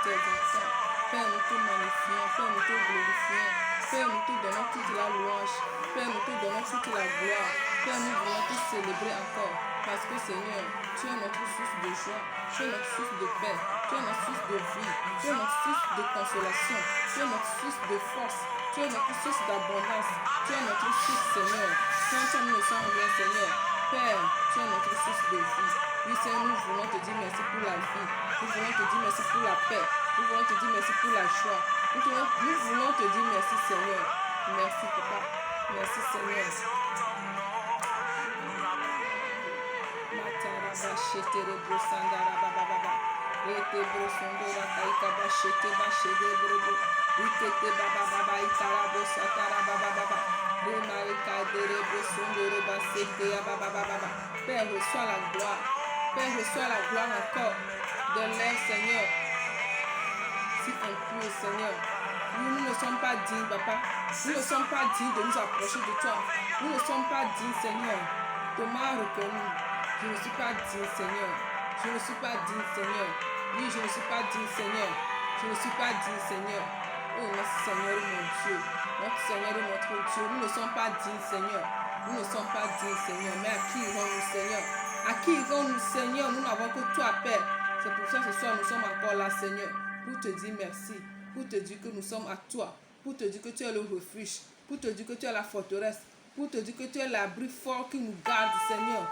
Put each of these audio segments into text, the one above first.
tes enfants. Père, nous te magnifions, Père, nous te glorifions. Père, nous te donnons toute la louange. Père, nous te donnons toute la gloire. Père, nous voulons te célébrer encore. Parce que Seigneur, tu es notre source de joie. Tu es notre source de paix. Tu es notre source de vie. Tu es notre source de consolation. Tu es notre source de force. Tu es notre source d'abondance. Tu es notre source, Seigneur. Quand tu nous sens bien, Seigneur. Père, tu es notre source de vie. Oui, Seigneur, nous voulons te dire merci pour la vie. Nous voulons te dire merci pour la paix. Nous voulons te dire merci pour la joie. Nous voulons te dire merci, Seigneur. Merci, Papa. Merci, Seigneur. Père, reçois la gloire. Père, reçois la gloire encore de l'air, Seigneur. Si impur, Seigneur. Nous ne sommes pas dignes, Papa. Nous ne sommes pas dignes de nous approcher de toi. Nous ne sommes pas dignes, Seigneur. Thomas a reconnu. Je ne suis pas digne, Seigneur. Je ne suis pas digne, Seigneur. Oui, je ne suis pas digne, Seigneur. Je ne suis pas digne, Seigneur. Oh, notre Seigneur, mon Dieu. Notre Seigneur et notre Dieu. Nous ne sommes pas dignes, Seigneur. Nous ne sommes pas dignes, Seigneur. Mais à qui irons-nous, Seigneur? À qui irons-nous, Seigneur? Nous n'avons que toi, Père. C'est pour ça que ce soir, nous sommes encore là, Seigneur. Pour te dire merci. Pour te dire que nous sommes à toi. Pour te dire que tu es le refuge. Pour te dire que tu es la forteresse. Pour te dire que tu es l'abri fort qui nous garde, Seigneur.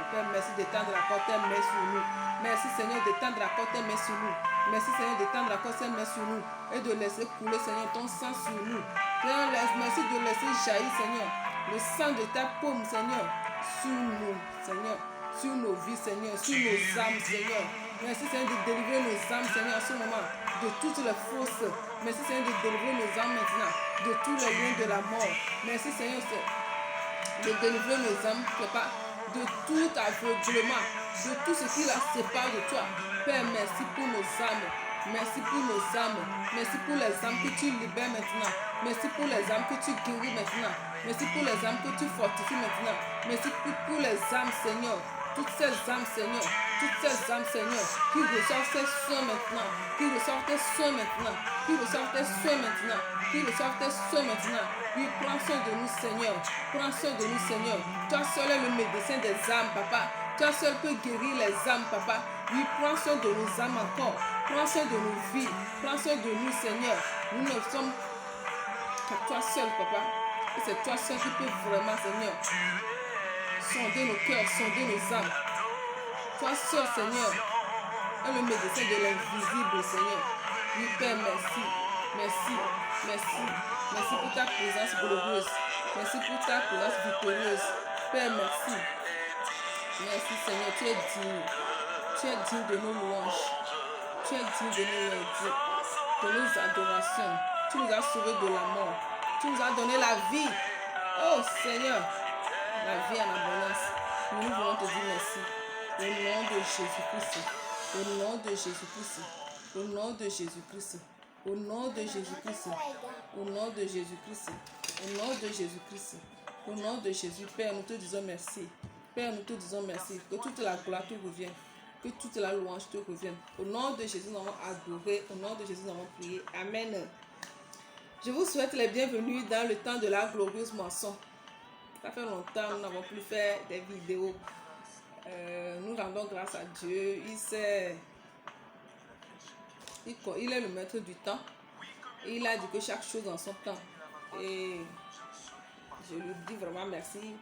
Père, merci d'étendre encore tes mains sur nous. Merci, Seigneur, d'étendre encore tes mains sur nous. Merci, Seigneur, d'étendre encore tes mains sur nous. Et de laisser couler, Seigneur, ton sang sur nous. Seigneur, merci de laisser jaillir, Seigneur, le sang de ta paume, Seigneur, sur nous, Seigneur. Sur nos vies, Seigneur. Sur nos âmes, Seigneur. Merci, Seigneur, de délivrer nos âmes, Seigneur, en ce moment. De toutes les fausses. Merci, Seigneur, de délivrer nos âmes maintenant. De tous les liens de la mort. Merci, Seigneur, de délivrer nos âmes, Papa, de tout aveuglement, de tout ce qui la sépare de toi. Père, merci pour nos âmes. Merci pour nos âmes. Merci pour les âmes que tu libères maintenant. Merci pour les âmes que tu guéris maintenant. Merci pour les âmes que tu fortifies maintenant. Merci pour les âmes, Seigneur. Toutes ces âmes, Seigneur. Toutes ces âmes, Seigneur. Qui reçoivent tes soins maintenant. Qui reçoivent tes soins maintenant. Qui reçoivent tes soins maintenant. Qui reçoivent tes soins maintenant. Oui, prends soin de nous, Seigneur. Prends soin de nous, Seigneur. Toi seul est le médecin des âmes, Papa. Toi seul peux guérir les âmes, Papa. Oui, prends soin de nos âmes encore. Prends soin de nos vies. Prends soin de nous, Seigneur. Nous ne sommes qu'à toi seul, Papa. Et c'est toi seul qui peux vraiment, Seigneur, sonder nos cœurs, sonder nos âmes. Toi seul, Seigneur, est le médecin de l'invisible, Seigneur. Oui, Père, merci. Merci. Merci. Merci pour ta présence glorieuse. Merci pour ta présence victorieuse. Père, merci. Merci, Seigneur. Tu es digne. Tu es digne de nos louanges. Tu es digne de nos lundis, de nos adorations. Tu nous as sauvés de la mort. Tu nous as donné la vie. Oh, Seigneur, la vie en abondance. Nous voulons te dire merci. Au nom de Jésus-Christ. Au nom de Jésus-Christ. Au nom de Jésus-Christ. Au nom de Jésus-Christ. Au nom de Jésus-Christ. Au nom de Jésus-Christ. Au nom de Jésus, Père, nous te disons merci. Père, nous te disons merci. Que toute la gloire te revienne. Que toute la louange te revienne. Au nom de Jésus, nous avons adoré. Au nom de Jésus, nous avons prié. Amen. Je vous souhaite les bienvenus dans le temps de la glorieuse moisson. Ça fait longtemps, nous n'avons plus fait des vidéos. Nous rendons grâce à Dieu. Il est le maître du temps. Et il a dit que chaque chose en son temps. Et je lui dis vraiment merci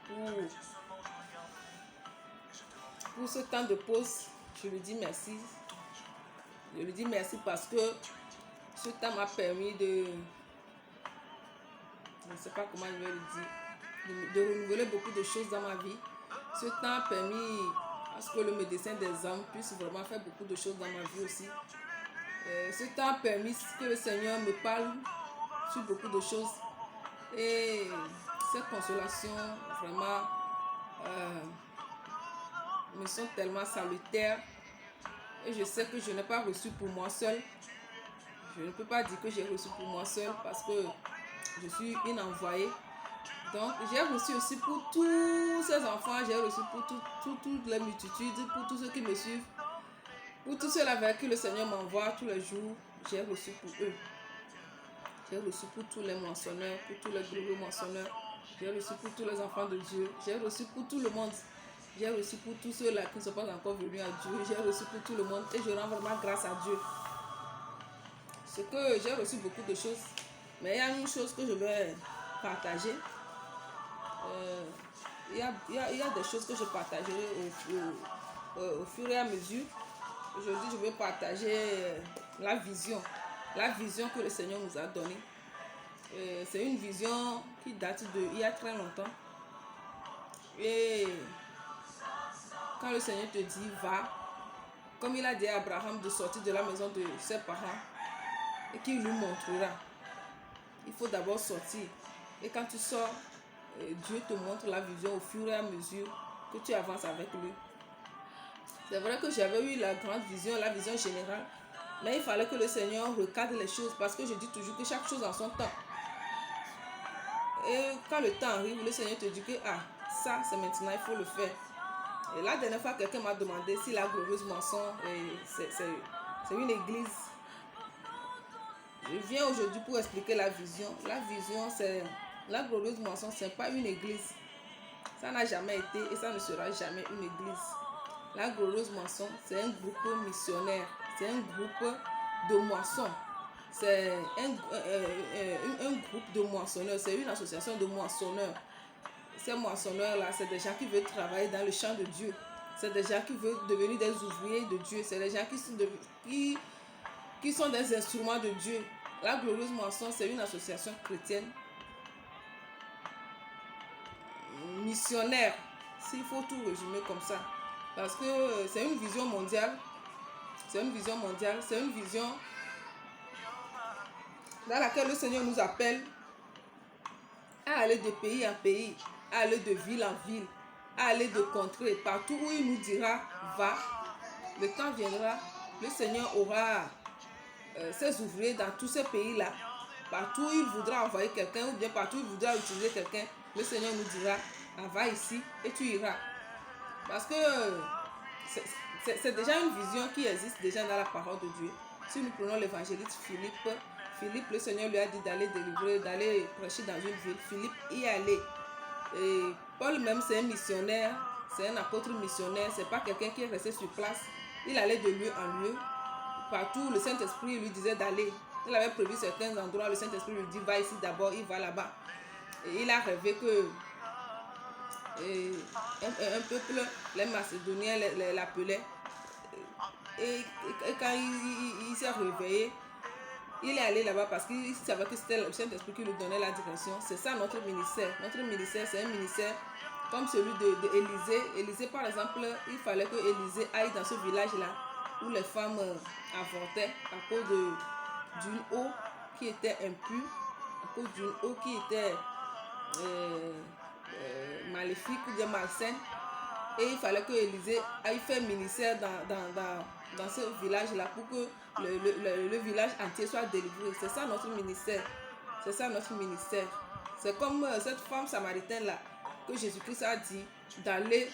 pour ce temps de pause. Je lui dis merci. Je lui dis merci parce que ce temps m'a permis de... Je ne sais pas comment je vais le dire. De renouveler beaucoup de choses dans ma vie. Ce temps a permis à ce que le médecin des âmes puisse vraiment faire beaucoup de choses dans ma vie aussi. Ce temps a permis que le Seigneur me parle sur beaucoup de choses. Et cette consolation, vraiment, me sont tellement salutaires. Et je sais que je n'ai pas reçu pour moi seul. Je ne peux pas dire que j'ai reçu pour moi seul parce que je suis une envoyée. Donc, j'ai reçu aussi pour tous ces enfants, j'ai reçu pour toutes les multitudes, pour tous ceux qui me suivent. Pour tous ceux-là vers qui le Seigneur m'envoie tous les jours, j'ai reçu pour eux. J'ai reçu pour tous les moissonneurs, pour tous les glorieux moissonneurs. J'ai reçu pour tous les enfants de Dieu. J'ai reçu pour tout le monde. J'ai reçu pour tous ceux-là qui ne sont pas encore venus à Dieu. J'ai reçu pour tout le monde et je rends vraiment grâce à Dieu. C'est que j'ai reçu beaucoup de choses. Mais il y a une chose que je vais partager. Il y a des choses que je partagerai au fur et à mesure. Aujourd'hui, je vais partager la vision que le Seigneur nous a donnée. C'est une vision qui date il y a très longtemps. Et quand le Seigneur te dit va, comme il a dit à Abraham de sortir de la maison de ses parents et qu'il lui montrera, il faut d'abord sortir. Et quand tu sors, Dieu te montre la vision au fur et à mesure que tu avances avec lui. C'est vrai que j'avais eu la grande vision, la vision générale, mais il fallait que le Seigneur recadre les choses parce que je dis toujours que chaque chose en son temps. Et quand le temps arrive, le Seigneur te dit que ça c'est maintenant, il faut le faire. Et la dernière fois, quelqu'un m'a demandé si la glorieuse moisson c'est une église. Je viens aujourd'hui pour expliquer la vision. La vision, c'est la glorieuse moisson, c'est pas une église. Ça n'a jamais été et ça ne sera jamais une église. La glorieuse moisson, c'est un groupe missionnaire. C'est un groupe de moissons. C'est un groupe de moissonneurs. C'est une association de moissonneurs. Ces moissonneurs-là, c'est des gens qui veulent travailler dans le champ de Dieu. C'est des gens qui veulent devenir des ouvriers de Dieu. C'est des gens qui sont des instruments de Dieu. La glorieuse moisson, c'est une association chrétienne missionnaire. S'il faut tout résumer comme ça. Parce que c'est une vision mondiale. C'est une vision mondiale. C'est une vision dans laquelle le Seigneur nous appelle à aller de pays en pays, à aller de ville en ville, à aller de contrée, partout où il nous dira va. Le temps viendra, le Seigneur aura ses ouvriers dans tous ces pays-là. Partout où il voudra envoyer quelqu'un ou bien partout où il voudra utiliser quelqu'un, le Seigneur nous dira va ici et tu iras. Parce que c'est déjà une vision qui existe déjà dans la parole de Dieu. Si nous prenons l'évangéliste Philippe, le Seigneur lui a dit d'aller délivrer, d'aller prêcher dans une ville. Philippe y allait. Et Paul même, c'est un missionnaire, c'est un apôtre missionnaire, c'est pas quelqu'un qui est resté sur place. Il allait de lieu en lieu. Partout, le Saint-Esprit lui disait d'aller. Il avait prévu certains endroits, le Saint-Esprit lui dit va ici d'abord, il va là-bas. Et il a rêvé que un peuple, les Macédoniens l'appelaient. Et quand il s'est réveillé, il est allé là-bas parce qu'il savait que c'était le Saint-Esprit qui lui donnait la direction. C'est ça notre ministère. Notre ministère, c'est un ministère comme celui d'Élisée. Élisée, par exemple, il fallait que Élisée aille dans ce village-là où les femmes avortaient à cause d'une eau qui était impure, à cause d'une eau qui était maléfique ou bien malsaine. Et il fallait que Élisée aille faire ministère dans ce village-là pour que le village entier soit délivré. C'est ça notre ministère. C'est ça notre ministère. C'est comme cette femme samaritaine-là que Jésus-Christ a dit d'aller.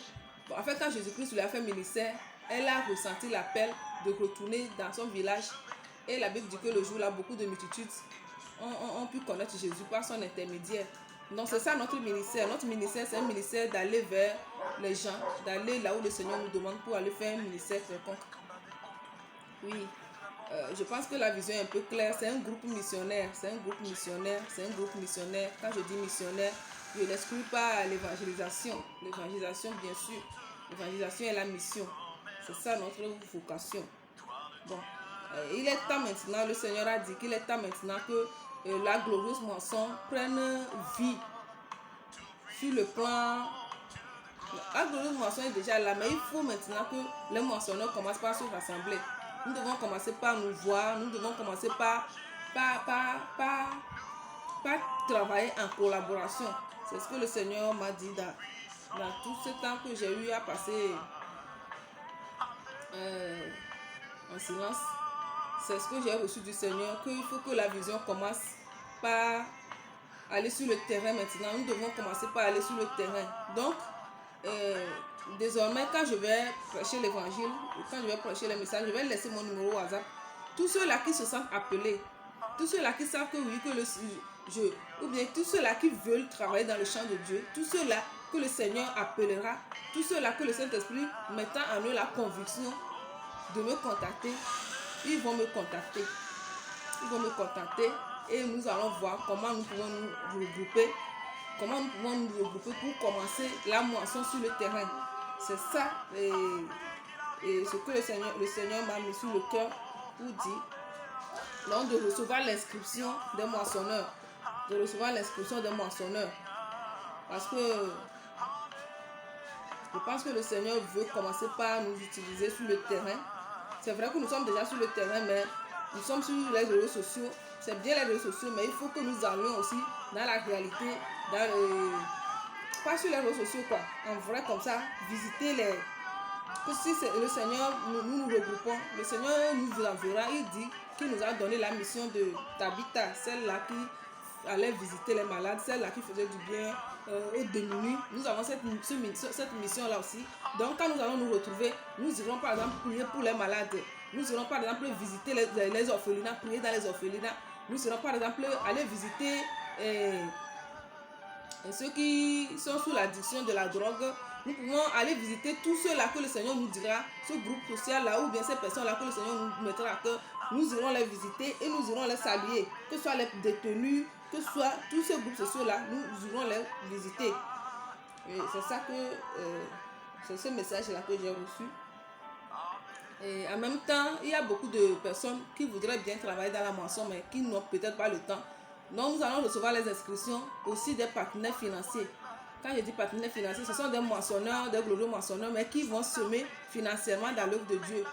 En fait, quand Jésus-Christ lui a fait ministère, elle a ressenti l'appel de retourner dans son village. Et la Bible dit que le jour-là, beaucoup de multitudes ont pu connaître Jésus par son intermédiaire. Donc c'est ça notre ministère. Notre ministère, c'est un ministère d'aller vers les gens, d'aller là où le Seigneur nous demande pour aller faire un ministère quelconque. Oui, je pense que la vision est un peu claire. C'est un groupe missionnaire. C'est un groupe missionnaire. C'est un groupe missionnaire. Quand je dis missionnaire, je n'exclus pas l'évangélisation. L'évangélisation, bien sûr. L'évangélisation est la mission. C'est ça notre vocation. Bon, il est temps maintenant, le Seigneur a dit qu'il est temps maintenant que la glorieuse moisson prenne vie sur le plan. La glorieuse moisson est déjà là, mais il faut maintenant que les moissonneurs commencent par se rassembler. Nous devons commencer par nous voir, nous devons commencer par travailler en collaboration. C'est ce que le Seigneur m'a dit dans tout ce temps que j'ai eu à passer en silence. C'est ce que j'ai reçu du Seigneur, qu'il faut que la vision commence par aller sur le terrain maintenant. Nous devons commencer par aller sur le terrain. Donc, désormais, quand je vais prêcher l'évangile, quand je vais prêcher les messages, je vais laisser mon numéro WhatsApp. Tous ceux-là qui se sentent appelés, tous ceux-là qui savent que oui, ou bien tous ceux-là qui veulent travailler dans le champ de Dieu, tous ceux-là que le Seigneur appellera, tous ceux-là que le Saint-Esprit mettant en eux la conviction de me contacter, ils vont me contacter. Ils vont me contacter et nous allons voir comment nous pouvons nous regrouper. Comment nous pouvons nous regrouper pour commencer la moisson sur le terrain. C'est ça et ce que le Seigneur m'a mis sur le cœur pour dire. Donc de recevoir l'inscription des moissonneurs. De recevoir l'inscription des moissonneurs. Parce que je pense que le Seigneur veut commencer par nous utiliser sur le terrain. C'est vrai que nous sommes déjà sur le terrain, mais nous sommes sur les réseaux sociaux. C'est bien les réseaux sociaux, mais il faut que nous allions aussi dans la réalité, pas sur les réseaux sociaux, quoi. En vrai, comme ça, visiter les... Que si le Seigneur, nous regroupons, le Seigneur nous enverra, il dit qu'il nous a donné la mission de Tabitha, celle-là qui allait visiter les malades, celle-là qui faisait du bien aux démunis. Nous avons cette mission-là aussi. Donc, quand nous allons nous retrouver, nous irons par exemple prier pour les malades. Nous irons par exemple visiter les orphelinats, prier dans les orphelinats. Nous irons par exemple aller visiter ceux qui sont sous l'addiction de la drogue. Nous pouvons aller visiter tous ceux-là que le Seigneur nous dira, ce groupe social-là ou bien ces personnes-là que le Seigneur nous mettra à cœur. Nous irons les visiter et nous irons les saluer. Que ce soit les détenus, que ce soit tous ces groupes sociaux-là, nous irons les visiter. C'est ça que c'est ce message-là que j'ai reçu. Et en même temps, il y a beaucoup de personnes qui voudraient bien travailler dans la moisson, mais qui n'ont peut-être pas le temps. Donc, nous allons recevoir les inscriptions aussi des partenaires financiers. Quand je dis partenaires financiers, ce sont des moissonneurs, des glorieux moissonneurs, mais qui vont semer financièrement dans l'œuvre de Dieu.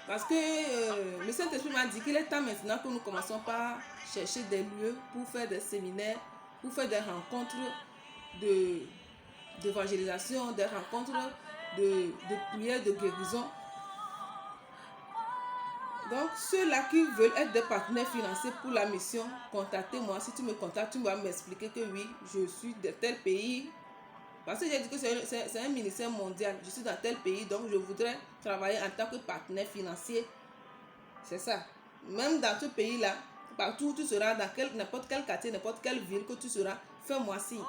Parce que le Saint-Esprit m'a dit qu'il est temps maintenant que nous commençons par chercher des lieux pour faire des séminaires, pour faire des rencontres d'évangélisation, des rencontres de prière, de guérison. Donc, ceux-là qui veulent être des partenaires financiers pour la mission, contactez-moi. Si tu me contactes, tu vas m'expliquer que oui, je suis de tel pays. Parce que j'ai dit que c'est un ministère mondial. Je suis dans tel pays, donc je voudrais travailler en tant que partenaire financier. C'est ça. Même dans ce pays-là, partout où tu seras, dans n'importe quel quartier, n'importe quelle ville que tu seras, fais-moi signe.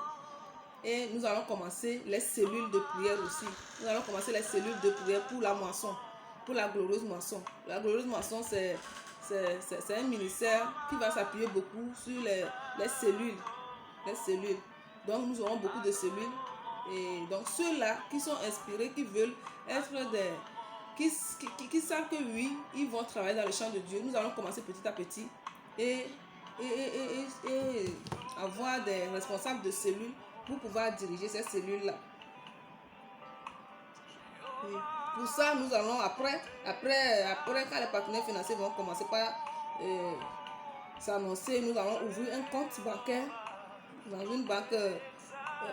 Et nous allons commencer les cellules de prière aussi. Nous allons commencer les cellules de prière pour la moisson. Pour la glorieuse moisson. La glorieuse moisson, c'est un ministère qui va s'appuyer beaucoup sur les cellules. Les cellules. Donc, nous aurons beaucoup de cellules. Et donc, ceux-là qui sont inspirés, qui veulent être des... Qui savent que oui, ils vont travailler dans le champ de Dieu. Nous allons commencer petit à petit. Et avoir des responsables de cellules pour pouvoir diriger ces cellules-là. Oui. Pour ça, nous allons après, quand les partenaires financiers vont commencer par s'annoncer, nous allons ouvrir un compte bancaire dans une banque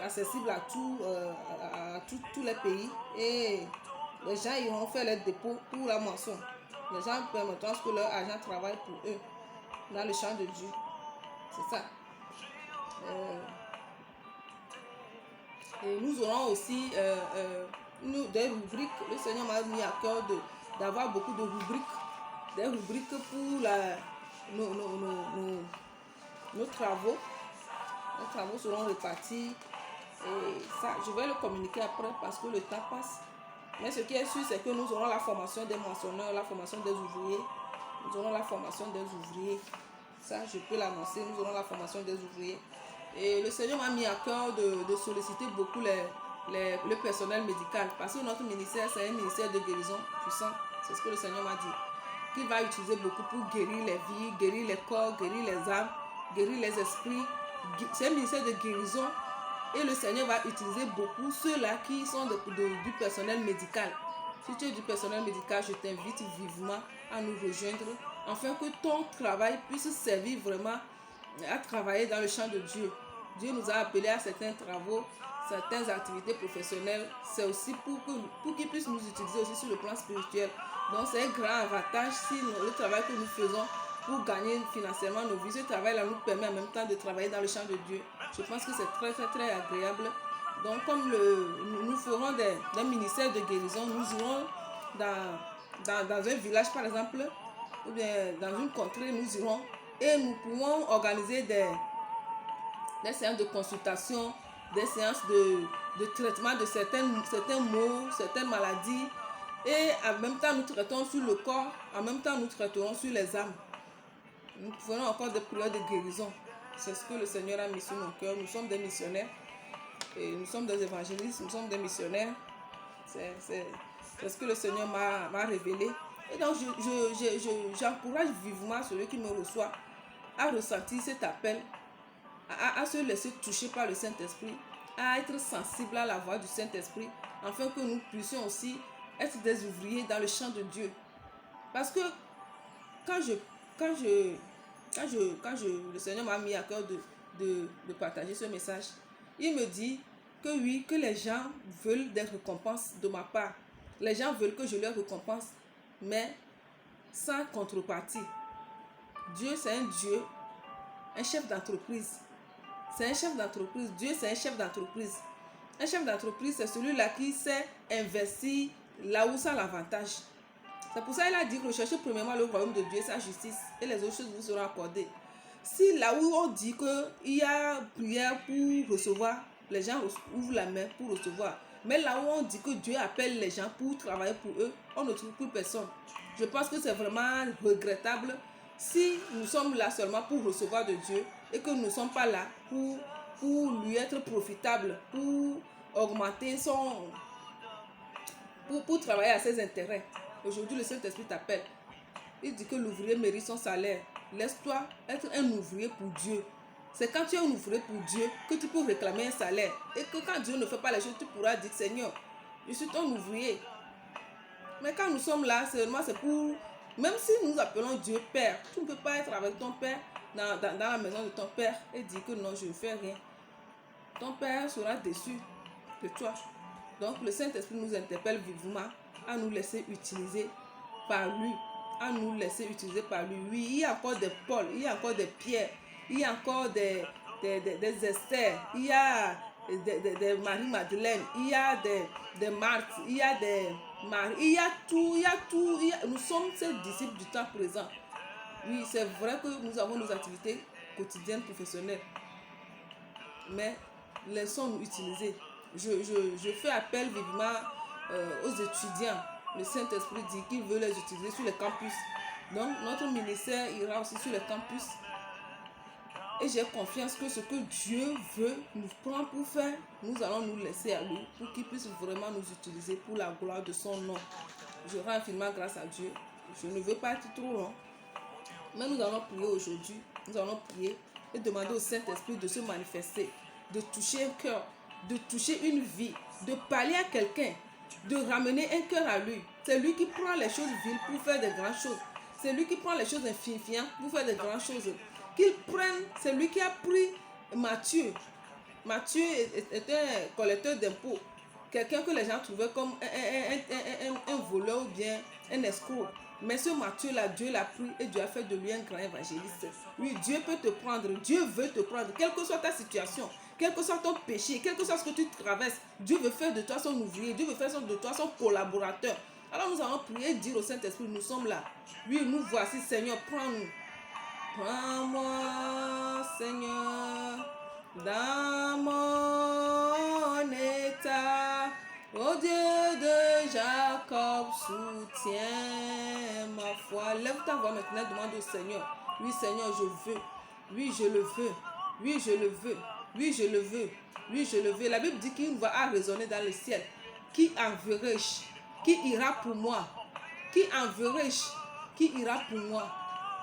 accessible à tous les pays. Et les gens iront faire les dépôts pour la moisson. Les gens permettront que leur argent travaille pour eux dans le champ de Dieu. C'est ça. Et nous aurons aussi des rubriques. Le Seigneur m'a mis à cœur d'avoir beaucoup de rubriques. Des rubriques pour nos travaux. Les travaux seront répartis. Et ça, je vais le communiquer après parce que le temps passe. Mais ce qui est sûr, c'est que nous aurons la formation des moissonneurs, la formation des ouvriers. Nous aurons la formation des ouvriers. Ça, je peux l'annoncer. Nous aurons la formation des ouvriers. Et le Seigneur m'a mis à cœur de solliciter beaucoup le personnel médical. Parce que notre ministère, c'est un ministère de guérison puissant. C'est ce que le Seigneur m'a dit. Qu'il va utiliser beaucoup pour guérir les vies, guérir les corps, guérir les âmes, guérir les esprits. C'est un ministère de guérison. Et le Seigneur va utiliser beaucoup ceux-là qui sont du personnel médical. Si tu es du personnel médical, je t'invite vivement à nous rejoindre, afin que ton travail puisse servir vraiment à travailler dans le champ de Dieu. Dieu nous a appelés à certains travaux, certaines activités professionnelles. C'est aussi pour qu'ils puissent nous utiliser aussi sur le plan spirituel. Donc c'est un grand avantage si le travail que nous faisons pour gagner financièrement nos vies, ce travail-là nous permet en même temps de travailler dans le champ de Dieu. Je pense que c'est très, très, très agréable Donc, comme nous ferons des ministères de guérison, nous irons dans un village, par exemple, ou bien dans une contrée, nous irons et nous pouvons organiser des séances de consultation, des séances de traitement de certains maux, certaines maladies. Et en même temps, nous traitons sur le corps, en même temps, nous traiterons sur les âmes. Nous ferons encore des prières de guérison. C'est ce que le Seigneur a mis sur mon cœur. Nous sommes des missionnaires. Et nous sommes des évangélistes, nous sommes des missionnaires. C'est ce que le Seigneur m'a révélé. Et donc, j'encourage vivement celui qui me reçoit à ressentir cet appel, à se laisser toucher par le Saint-Esprit, à être sensible à la voix du Saint-Esprit, afin que nous puissions aussi être des ouvriers dans le champ de Dieu. Parce que quand le Seigneur m'a mis à cœur de partager ce message, il me dit que oui, que les gens veulent des récompenses de ma part. Les gens veulent que je leur récompense, mais sans contrepartie. Dieu, c'est un Dieu, un chef d'entreprise. C'est un chef d'entreprise. Dieu, c'est un chef d'entreprise. Un chef d'entreprise, c'est celui-là qui sait investir là où ça a l'avantage. C'est pour ça qu'il a dit: recherchez premièrement le royaume de Dieu et sa justice, et les autres choses vous seront accordées. Si là où on dit qu'il y a prière pour recevoir, les gens ouvrent la main pour recevoir. Mais là où on dit que Dieu appelle les gens pour travailler pour eux, on ne trouve plus personne. Je pense que c'est vraiment regrettable si nous sommes là seulement pour recevoir de Dieu et que nous ne sommes pas là pour lui être profitable, pour augmenter pour travailler à ses intérêts. Aujourd'hui, le Saint-Esprit t'appelle. Il dit que l'ouvrier mérite son salaire. Laisse-toi être un ouvrier pour Dieu. C'est quand tu es un ouvrier pour Dieu que tu peux réclamer un salaire. Et que quand Dieu ne fait pas les choses, tu pourras dire: Seigneur, je suis ton ouvrier. Mais quand nous sommes là, seulement c'est pour... Même si nous appelons Dieu Père, tu ne peux pas être avec ton Père dans la maison de ton Père et dire que non, je ne fais rien. Ton Père sera déçu de toi. Donc le Saint-Esprit nous interpelle vivement à nous laisser utiliser par lui. À nous laisser utiliser par lui. Oui, il y a encore des Paul, il y a encore des Pierre, il y a encore des Esther, il y a des Marie-Madeleine, il y a des Marthe, il y a des Marie, il y a tout. Nous sommes ces disciples du temps présent. Oui, c'est vrai que nous avons nos activités quotidiennes, professionnelles. Mais laissons-nous utiliser. Je fais appel vivement aux étudiants. Le Saint-Esprit dit qu'il veut les utiliser sur les campus. Donc, notre ministère ira aussi sur les campus. Et j'ai confiance que ce que Dieu veut nous prendre pour faire, nous allons nous laisser à lui pour qu'il puisse vraiment nous utiliser pour la gloire de son nom. Je rends infiniment grâce à Dieu. Je ne veux pas être trop long. Mais nous allons prier aujourd'hui. Nous allons prier et demander au Saint-Esprit de se manifester, de toucher un cœur, de toucher une vie, de parler à quelqu'un, de ramener un cœur à lui. C'est lui qui prend les choses viles pour faire de grandes choses. C'est lui qui prend les choses insignifiantes pour faire de grandes choses. Qu'il prenne, c'est lui qui a pris Matthieu. Matthieu est un collecteur d'impôts. Quelqu'un que les gens trouvaient comme un voleur ou bien un escroc. Mais ce Matthieu-là, Dieu l'a pris et Dieu a fait de lui un grand évangéliste. Oui, Dieu peut te prendre, Dieu veut te prendre, quelle que soit ta situation, quel que soit ton péché, quel que soit ce que tu traverses, Dieu veut faire de toi son ouvrier, Dieu veut faire de toi son collaborateur. Alors nous allons prier et dire au Saint-Esprit: nous sommes là. Oui, nous voici, Seigneur, prends-nous. Prends-moi, Seigneur, dans mon état. Ô Dieu de Jacob, soutiens ma foi. Lève ta voix maintenant, demande au Seigneur. Oui, Seigneur, je veux. Oui, je le veux. Oui, je le veux. Oui, je le veux. Oui, je le veux. La Bible dit qu'il va résonner dans le ciel. Qui enverrai-je? Qui ira pour moi? Qui enverrai-je? Qui ira pour moi?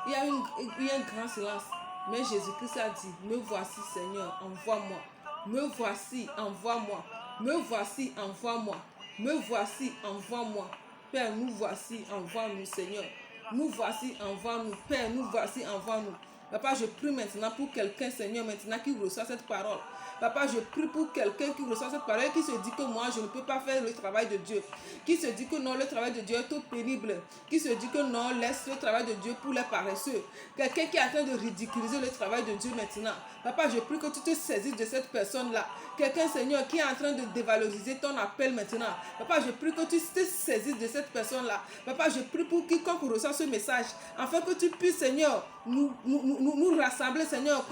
Il y a un grand silence. Mais Jésus-Christ a dit: me voici, Seigneur, envoie-moi. Me voici, envoie-moi. Me voici, envoie-moi. Me voici, envoie-moi. Père, nous voici, envoie-nous, Seigneur. Nous voici, envoie-nous. Père, nous voici, envoie-nous. Papa, je prie maintenant pour quelqu'un, Seigneur, maintenant qui reçoit cette parole. Papa, je prie pour quelqu'un qui reçoit cette parole et qui se dit que moi, je ne peux pas faire le travail de Dieu. Qui se dit que non, le travail de Dieu est trop pénible. Qui se dit que non, laisse le travail de Dieu pour les paresseux. Quelqu'un qui est en train de ridiculiser le travail de Dieu maintenant. Papa, je prie que tu te saisisses de cette personne-là. Quelqu'un, Seigneur, qui est en train de dévaloriser ton appel maintenant. Papa, je prie que tu te saisisses de cette personne-là. Papa, je prie pour quiconque reçoit ce message. Afin que tu puisses, Seigneur, nous rassembler, Seigneur,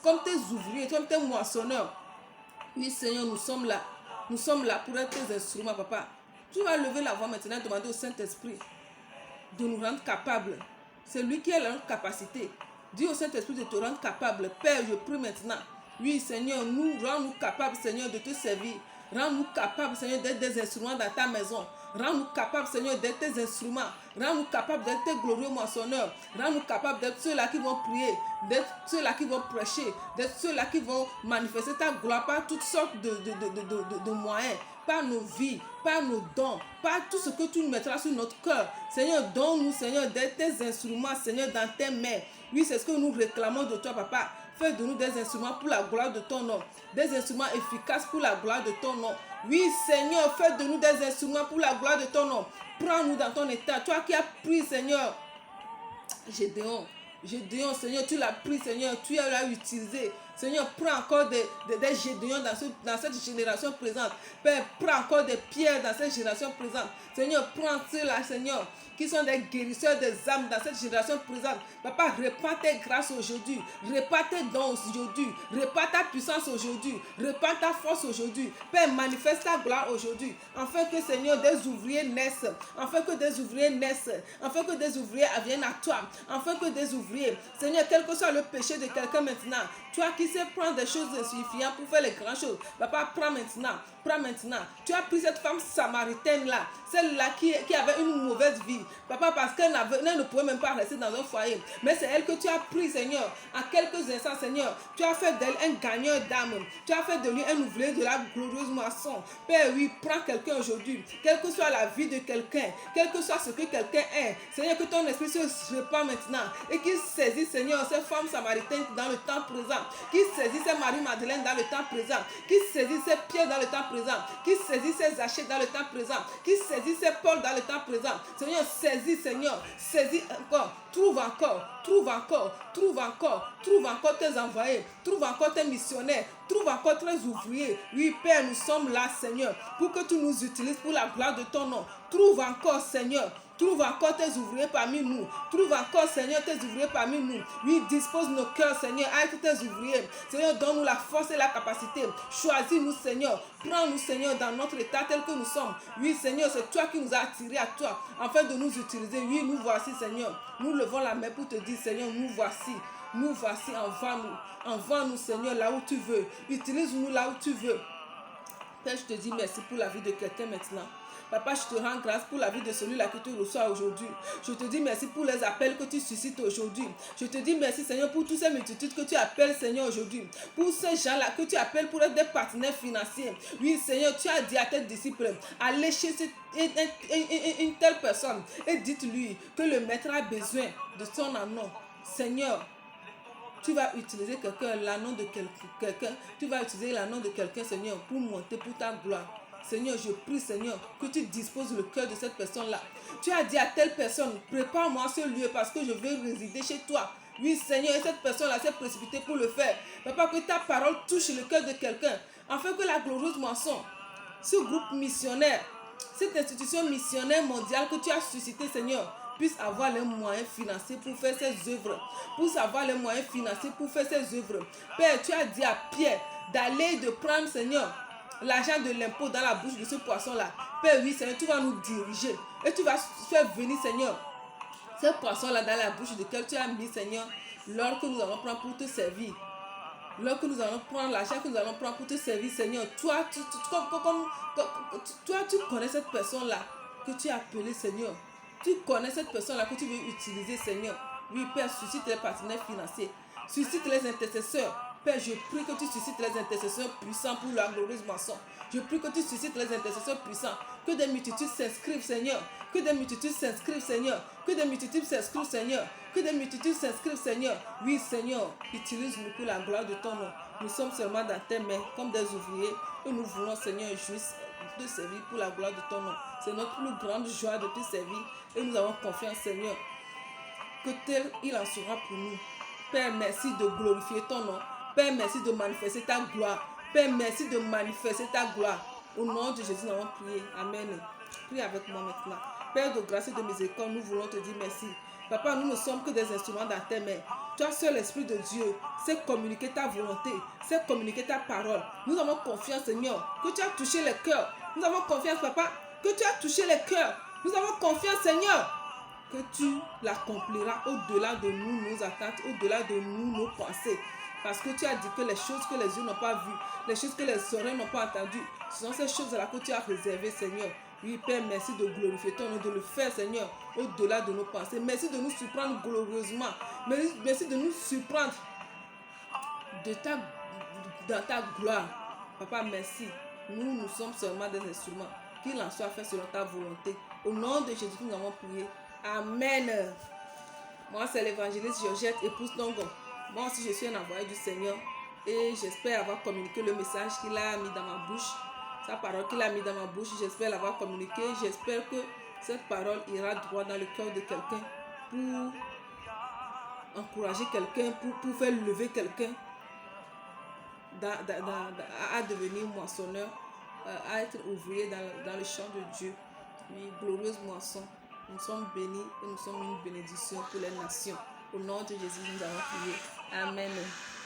comme tes ouvriers, comme tes moissonneurs. Oui, Seigneur, nous sommes là. Nous sommes là pour être tes instruments, Papa. Tu vas lever la voix maintenant et demander au Saint-Esprit de nous rendre capables. C'est lui qui a la capacité. Dis au Saint-Esprit de te rendre capable. Père, je prie maintenant. Oui, Seigneur, rends-nous capables, Seigneur, de te servir. Rends-nous capables, Seigneur, d'être des instruments dans ta maison. Rends-nous capables, Seigneur, d'être tes instruments. Rends-nous capables d'être tes glorieux moissonneurs. Rends-nous capables d'être ceux-là qui vont prier, d'être ceux-là qui vont prêcher, d'être ceux-là qui vont manifester ta gloire par toutes sortes de moyens, par nos vies, par nos dons, par tout ce que tu nous mettras sur notre cœur. Seigneur, donne-nous, Seigneur, d'être tes instruments, Seigneur, dans tes mains. Oui, c'est ce que nous réclamons de toi, Papa. Fais de nous des instruments pour la gloire de ton nom. Des instruments efficaces pour la gloire de ton nom. Oui, Seigneur, fais de nous des instruments pour la gloire de ton nom. Prends-nous dans ton état. Toi qui as pris, Seigneur, Gédéon, Seigneur, tu l'as pris, Seigneur, tu l'as utilisé. Seigneur, prends encore des Gédéons dans cette génération présente. Père, prends encore des pierres dans cette génération présente. Seigneur, prends ceux-là, Seigneur, qui sont des guérisseurs des âmes dans cette génération présente. Papa, répands tes grâces aujourd'hui. Répands tes dons aujourd'hui. Répands ta puissance aujourd'hui. Répands ta force aujourd'hui. Père, manifeste ta gloire aujourd'hui. Afin que, Seigneur, des ouvriers naissent. Afin que des ouvriers naissent. Afin que des ouvriers viennent à toi. Afin que des ouvriers, Seigneur, quel que soit le péché de quelqu'un maintenant, toi qui sais prendre des choses insuffisantes pour faire les grandes choses. Papa, prends maintenant. Prends maintenant. Tu as pris cette femme samaritaine-là. Celle-là qui avait une mauvaise vie. Papa, parce qu'elle ne pouvait même pas rester dans un foyer. Mais c'est elle que tu as pris, Seigneur. En quelques instants, Seigneur, tu as fait d'elle un gagneur d'âme. Tu as fait de lui un ouvrier de la glorieuse moisson. Père, oui, prends quelqu'un aujourd'hui. Quelle que soit la vie de quelqu'un, quel que soit ce que quelqu'un est, Seigneur, que ton esprit se répand maintenant. Et qu'il saisisse, Seigneur, ces femmes samaritaines dans le temps présent. Qu'il saisisse ces Marie-Madeleine dans le temps présent. Qu'il saisisse ces Pierre dans le temps présent. Qu'il saisisse ces Zachée dans le temps présent. Qu'il saisisse ces Paul dans le temps présent. Seigneur, saisis, Seigneur. Saisis encore. Trouve encore. Trouve encore. Trouve encore. Trouve encore tes envoyés. Trouve encore tes missionnaires. Trouve encore tes ouvriers. Oui, Père, nous sommes là, Seigneur, pour que tu nous utilises pour la gloire de ton nom. Trouve encore, Seigneur. Trouve encore tes ouvriers parmi nous. Trouve encore, Seigneur, tes ouvriers parmi nous. Oui, dispose nos cœurs, Seigneur, avec tes ouvriers. Seigneur, donne-nous la force et la capacité. Choisis-nous, Seigneur. Prends-nous, Seigneur, dans notre état tel que nous sommes. Oui, Seigneur, c'est toi qui nous as attirés à toi, afin de nous utiliser. Oui, nous voici, Seigneur. Nous levons la main pour te dire, Seigneur, nous voici. Nous voici, envoie-nous. Envoie-nous, Seigneur, là où tu veux. Utilise-nous là où tu veux. Père, je te dis merci pour la vie de quelqu'un maintenant. Papa, je te rends grâce pour la vie de celui-là que tu reçois aujourd'hui. Je te dis merci pour les appels que tu suscites aujourd'hui. Je te dis merci, Seigneur, pour toutes ces multitudes que tu appelles, Seigneur, aujourd'hui. Pour ces gens-là que tu appelles pour être des partenaires financiers. Oui, Seigneur, tu as dit à tes disciples, allez chez une telle personne et dites-lui que le maître a besoin de son nom. Seigneur, tu vas utiliser quelqu'un, l'annonce de quelqu'un. Tu vas utiliser l'annonce de quelqu'un, Seigneur, pour monter pour ta gloire. Seigneur, je prie, Seigneur, que tu disposes le cœur de cette personne-là. Tu as dit à telle personne, prépare-moi ce lieu parce que je veux résider chez toi. Oui, Seigneur, et cette personne-là s'est précipitée pour le faire. Papa, que ta parole touche le cœur de quelqu'un, afin que la glorieuse moisson, ce groupe missionnaire, cette institution missionnaire mondiale que tu as suscité, Seigneur, puisse avoir les moyens financiers pour faire ses œuvres. Puisse avoir les moyens financiers pour faire ses œuvres. Père, tu as dit à Pierre d'aller de prendre, Seigneur, l'argent de l'impôt dans la bouche de ce poisson-là. Père, oui, Seigneur, tu vas nous diriger. Et tu vas faire venir, Seigneur, ce poisson-là dans la bouche de quel tu as mis, Seigneur, lorsque nous allons prendre pour te servir. Lorsque nous allons prendre l'argent que nous allons prendre pour te servir, Seigneur, toi, tu connais cette personne-là que tu as appelée, Seigneur. Tu connais cette personne-là que tu veux utiliser, Seigneur. Oui, Père, suscite les partenaires financiers. Suscite les intercesseurs. Père, je prie que tu suscites les intercesseurs puissants pour la glorieuse moisson. Je prie que tu suscites les intercesseurs puissants. Que des multitudes s'inscrivent, Seigneur. Que des multitudes s'inscrivent, Seigneur. Que des multitudes s'inscrivent, Seigneur. Que des multitudes s'inscrivent, Seigneur. Oui, Seigneur, utilise-nous pour la gloire de ton nom. Nous sommes seulement dans tes mains, comme des ouvriers. Et nous voulons, Seigneur, juste te servir pour la gloire de ton nom. C'est notre plus grande joie de te servir. Et nous avons confiance, Seigneur, que tel il en sera pour nous. Père, merci de glorifier ton nom. Père, merci de manifester ta gloire. Père, merci de manifester ta gloire. Au nom de Jésus, nous avons prié. Amen. Prie avec moi maintenant. Père de grâce et de miséricorde, nous voulons te dire merci. Papa, nous ne sommes que des instruments dans tes mains. Toi seul, l'Esprit de Dieu, c'est communiquer ta volonté, c'est communiquer ta parole. Nous avons confiance, Seigneur, que tu as touché les cœurs. Nous avons confiance, Papa, que tu as touché les cœurs. Nous avons confiance, Seigneur, que tu l'accompliras au-delà de nous, nos attentes, au-delà de nous, nos pensées. Parce que tu as dit que les choses que les yeux n'ont pas vues, les choses que les oreilles n'ont pas entendues, ce sont ces choses-là que tu as réservées, Seigneur. Oui, Père, merci de glorifier ton nom, de le faire, Seigneur, au-delà de nos pensées. Merci de nous surprendre glorieusement. Merci de nous surprendre dans ta gloire. Papa, merci. Nous sommes seulement des instruments. Qu'il en soit fait selon ta volonté. Au nom de Jésus, nous avons prié. Amen. Moi, c'est l'évangéliste Georgette, épouse Tongo. Moi aussi, je suis un envoyé du Seigneur. Et j'espère avoir communiqué le message qu'il a mis dans ma bouche. Sa parole qu'il a mis dans ma bouche, j'espère l'avoir communiqué. J'espère que cette parole ira droit dans le cœur de quelqu'un pour encourager quelqu'un, pour faire lever quelqu'un à devenir moissonneur, à être ouvrier dans le champ de Dieu. Oui, glorieuse moisson. Nous sommes bénis et nous sommes une bénédiction pour les nations. Au nom de Jésus, nous avons prié. Amen.